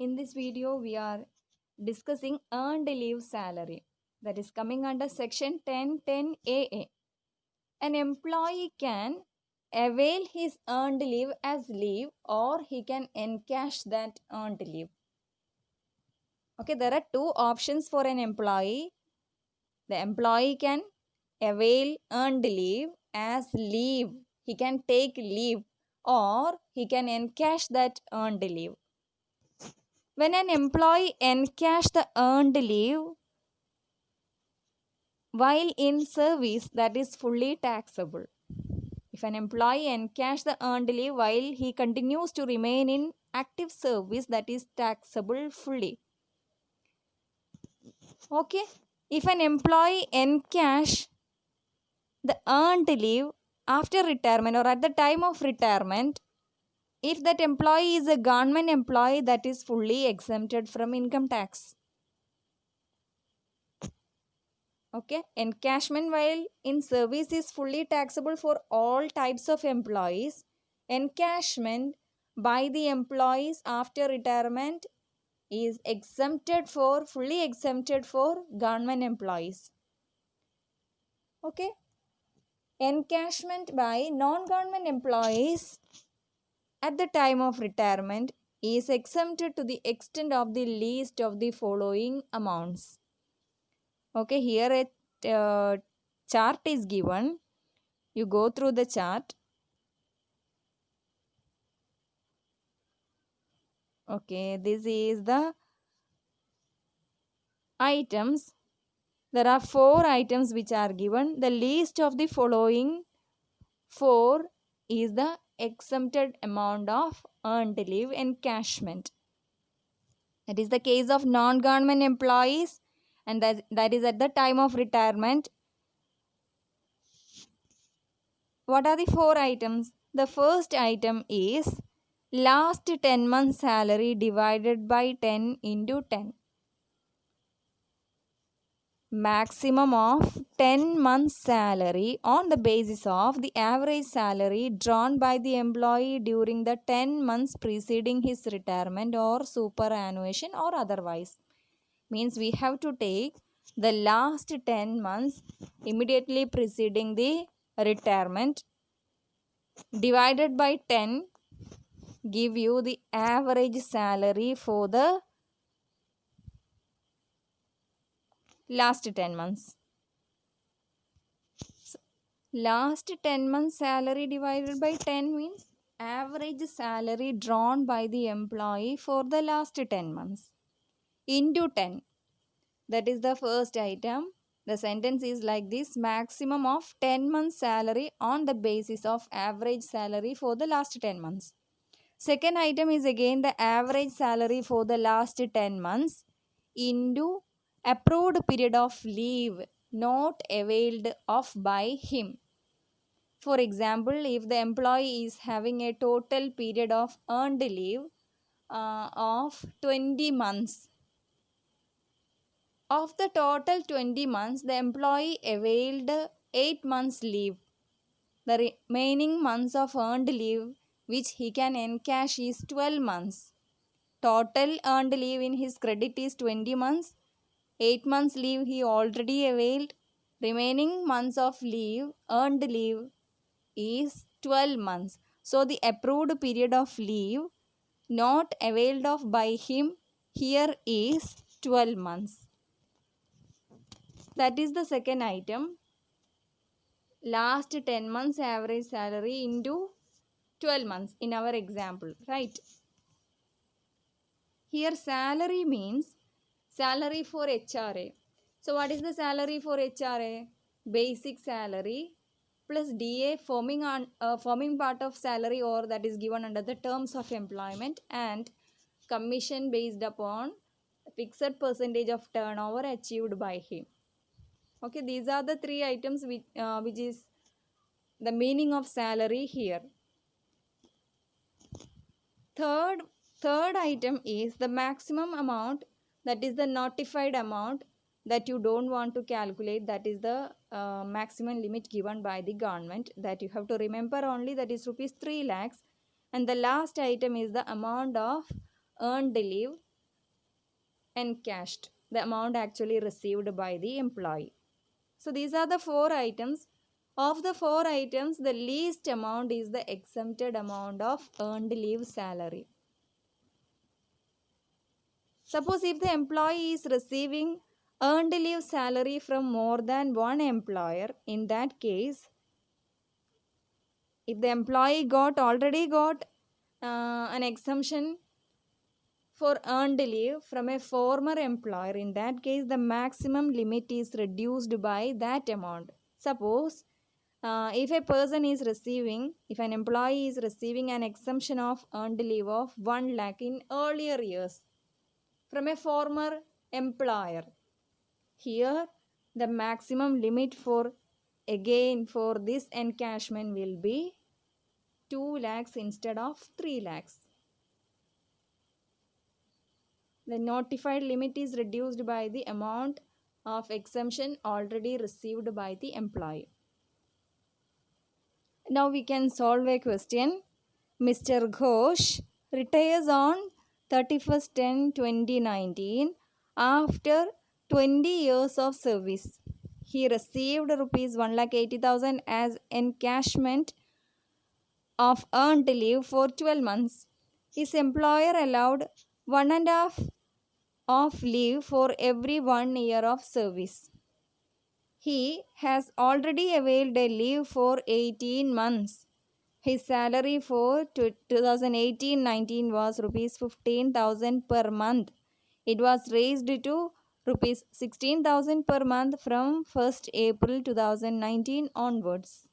In this video, we are discussing earned leave salary, that is coming under section 1010AA. An employee can avail his earned leave as leave or he can encash that earned leave. Okay, there are two options for an employee. The employee can avail earned leave as leave. He can take leave or he can encash that earned leave. When an employee encash the earned leave while in service, that is fully taxable. If an employee encash the earned leave while he continues to remain in active service, that is taxable fully. Okay. If an employee encash the earned leave after retirement or at the time of retirement, if that employee is a government employee, that is fully exempted from income tax. Okay, encashment while in service is fully taxable for all types of employees. Encashment by the employees after retirement is fully exempted for government employees. Okay, encashment by non-government employees at the time of retirement is exempted to the extent of the least of the following amounts. Okay, here a chart is given. You go through the chart. Okay, this is the items. There are 4 items which are given. The least of the following 4 is the exempted amount of earned leave encashment. That is the case of non-government employees, and that is at the time of retirement. What are the 4 items? The first item is last 10 months salary divided by 10 into 10. Maximum of 10 months salary on the basis of the average salary drawn by the employee during the 10 months preceding his retirement or superannuation or otherwise. Means we have to take the last 10 months immediately preceding the retirement divided by 10, give you the average salary for the last 10 months. So, last 10 months salary divided by 10 means average salary drawn by the employee for the last 10 months into 10. That is the first item. The sentence is like this: maximum of 10 months salary on the basis of average salary for the last 10 months. Second item is again the average salary for the last 10 months into approved period of leave not availed of by him. For example, if the employee is having a total period of earned leave of 20 months, of the total 20 months, the employee availed 8 months leave. The remaining months of earned leave which he can encash is 12 months. Total earned leave in his credit is 20 months. 8 months leave he already availed. Remaining months of leave, earned leave, is 12 months. So the approved period of leave not availed of by him here is 12 months. That is the second item. Last 10 months average salary into 12 months in our example, right? Here salary means salary for HRA. So what is the salary for HRA? Basic salary plus DA forming part of salary, or that is given under the terms of employment, and commission based upon fixed percentage of turnover achieved by him. Okay, these are the 3 items which is the meaning of salary here. Third item is the maximum amount, that is the notified amount that you don't want to calculate, that is the maximum limit given by the government, that you have to remember only, that is rupees 3 lakhs. And the last item is the amount of earned leave encashed, the amount actually received by the employee. So these are the 4 items. Of the 4 items, the least amount is the exempted amount of earned leave salary. Suppose if the employee is receiving earned leave salary from more than one employer, in that case, if the employee already got an exemption for earned leave from a former employer, in that case the maximum limit is reduced by that amount. Suppose if an employee is receiving an exemption of earned leave of 1 lakh in earlier years from a former employer, here the maximum limit for this encashment will be 2 lakhs instead of 3 lakhs. The notified limit is reduced by the amount of exemption already received by the employee. Now we can solve a question. Mr. Ghosh retires on 31st 10 2019 after 20 years of service. He received rupees 1,80,000 as encashment of earned leave for 12 months. His employer allowed 1.5 of leave for every 1 year of service. He has already availed a leave for 18 months. His salary for 2018-19 was rupees 15,000 per month. It was raised to rupees 16,000 per month from 1st April 2019 onwards.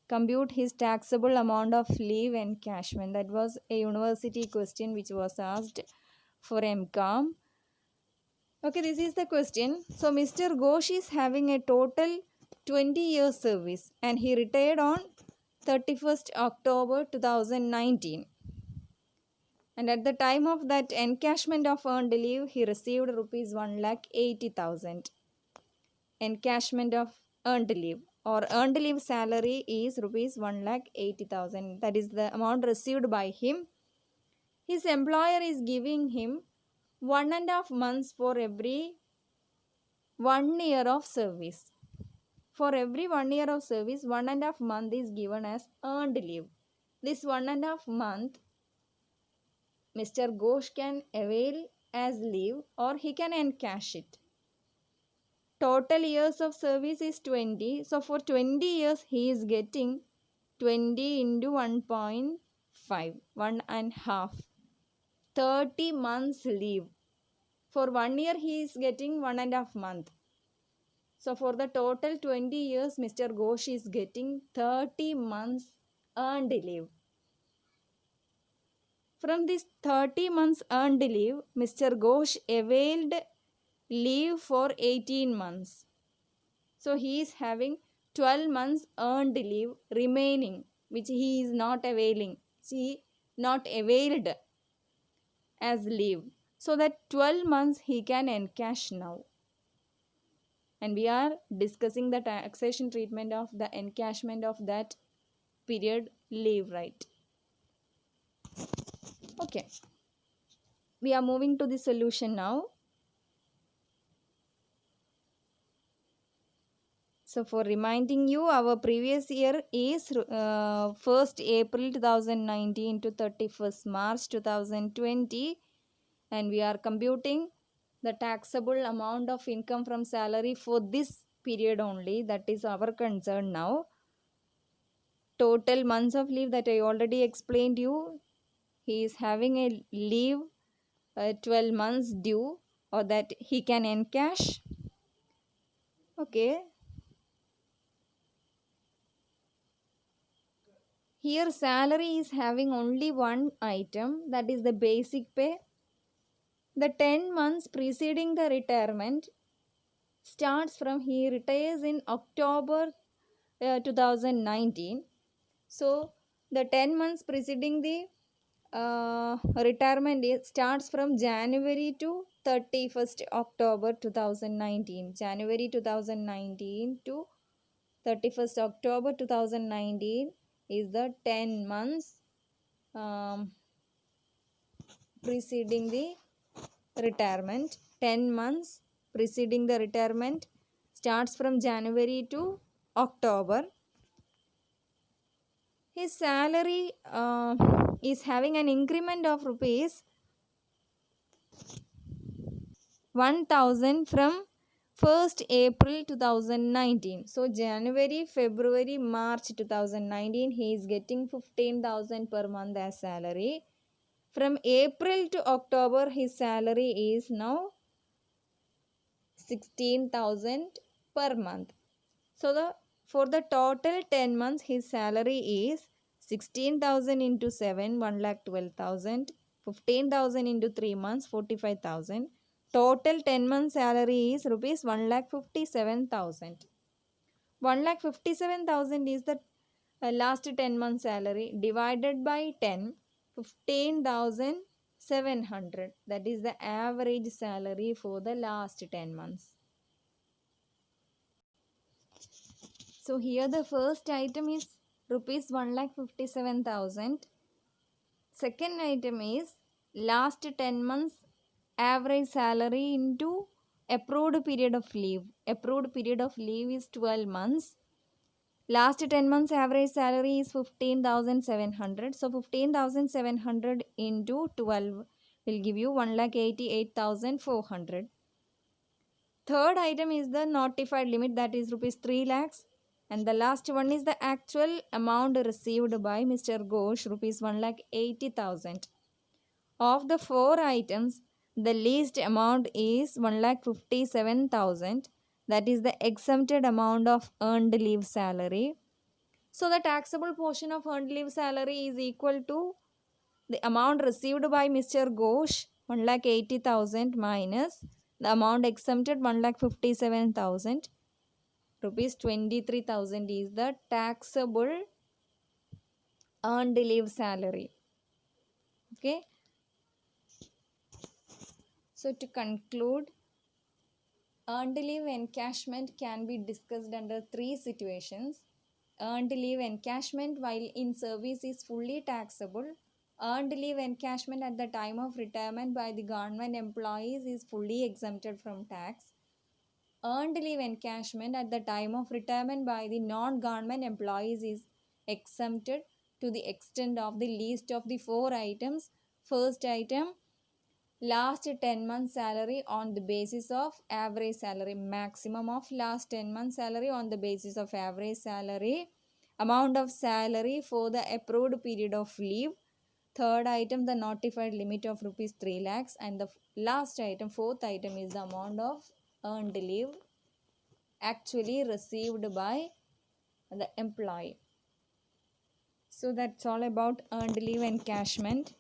Compute his taxable amount of leave encashment. That was a university question which was asked for MCOM. Okay, this is the question. So Mr. Ghosh is having a total 20 years service and he retired on 31st October 2019. And at the time of that encashment of earned leave, he received rupees 1,80,000. Encashment of earned leave or earned leave salary is rupees 1,80,000. That is the amount received by him. His employer is giving him 1.5 months for every 1 year of service. For every 1 year of service, 1.5 month is given as earned leave. This 1.5 month, Mr. Ghosh can avail as leave or he can encash it. Total years of service is 20. So for 20 years, he is getting 20 into 1.5, 1.5. 30 months leave. For 1 year, he is getting 1.5 month. So for the total 20 years, Mr. Ghosh is getting 30 months earned leave. From this 30 months earned leave, Mr. Ghosh availed leave for 18 months. So he is having 12 months earned leave remaining, which he is not availing. See, not availed as leave. So that 12 months he can encash now. And we are discussing the taxation treatment of the encashment of that period leave, right? Okay. We are moving to the solution now. So for reminding you, our previous year is 1st April 2019 to 31st March 2020. And we are computing the taxable amount of income from salary for this period only. That is our concern now. Total months of leave that I already explained you. He is having a leave 12 months due or that he can encash. Okay. Here salary is having only one item, that is the basic pay. The 10 months preceding the retirement starts from he retires in October 2019. So the 10 months preceding the retirement starts from January to 31st October 2019. January 2019 to 31st October 2019 is the 10 months preceding the retirement. 10 months preceding the retirement starts from January to October. His salary is having an increment of rupees 1000 from 1st April 2019. So January, February, March 2019 he is getting 15,000 per month as salary. From April to October his salary is now 16,000 per month. So for the total 10 months his salary is 16,000 into 7, 1,12,000. 15,000 into 3 months, 45,000. Total 10 months salary is rupees 1,57,000. 1,57,000 is the last 10 months salary divided by 10, 15,700. That is the average salary for the last 10 months. So here the first item is rupees 1,57,000. Second item is last 10 months average salary into approved period of leave. Approved period of leave is 12 months. Last 10 months average salary is 15,700. So 15,700 into 12 will give you 1,88,400. Third item is the notified limit, that is rupees 3 lakhs. And the last one is the actual amount received by Mr. Ghosh, rupees 1,80,000. Of the 4 items, the least amount is 1,57,000. That is the exempted amount of earned leave salary. So the taxable portion of earned leave salary is equal to the amount received by Mr. Ghosh, 1,80,000 minus the amount exempted, 1,57,000. Rupees 23,000 is the taxable earned leave salary. Okay. So to conclude, earned leave encashment can be discussed under 3 situations. Earned leave encashment while in service is fully taxable. Earned leave encashment at the time of retirement by the government employees is fully exempted from tax. Earned leave encashment at the time of retirement by the non-government employees is exempted to the extent of the least of the 4 items. First item, last 10 months salary on the basis of average salary, maximum of last 10 months salary on the basis of average salary, amount of salary for the approved period of leave. Third item, the notified limit of rupees 3 lakhs. And the last item, fourth item, is the amount of earned leave actually received by the employee. So that's all about earned leave encashment.